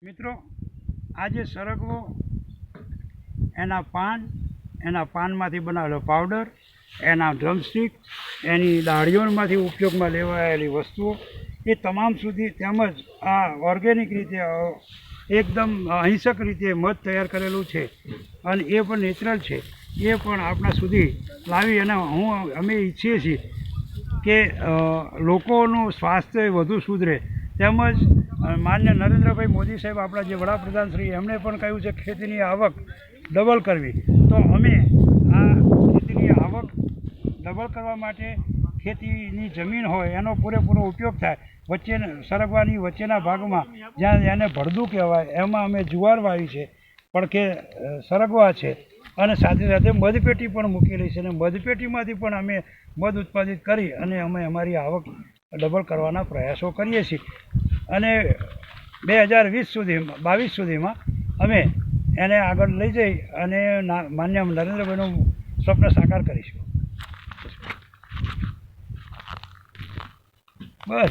મિત્રો, આજે સરગવો, એના પાનમાંથી બનાવેલો પાવડર, એના ડ્રમસ્ટિક, એની ડાળીઓમાંથી ઉપયોગમાં લેવાયેલી વસ્તુઓ એ તમામ સુધી, તેમજ આ ઓર્ગેનિક રીતે એકદમ અહિંસક રીતે મધ તૈયાર કરેલું છે અને એ પણ નેચરલ છે, એ પણ આપણા સુધી લાવી અને અમે ઈચ્છીએ છીએ કે લોકોનું સ્વાસ્થ્ય વધુ સુધરે. તેમજ માન્ય નરેન્દ્રભાઈ મોદી સાહેબ, આપણા જે વડાપ્રધાન શ્રી, એમણે પણ કહ્યું છે ખેતીની આવક ડબલ કરવી. તો અમે આ ખેતીની આવક ડબલ કરવા માટે ખેતીની જમીન હોય એનો પૂરેપૂરો ઉપયોગ થાય. સરગવાની વચ્ચેના ભાગમાં જ્યાં એને ભડદું કહેવાય, એમાં અમે જુવાર વાવી છે, પણ કે સરગવા છે, અને સાથે સાથે મધપેટી પણ મૂકેલી છે. અને મધપેટીમાંથી પણ અમે મધ ઉત્પાદિત કરી અને અમે અમારી આવક ડબલ કરવાના પ્રયાસો કરીએ છીએ. અને 2022 સુધીમાં અમે એને આગળ લઈ જઈ અને માન્ય નરેન્દ્રભાઈનું સ્વપ્ન સાકાર કરીશું. બસ.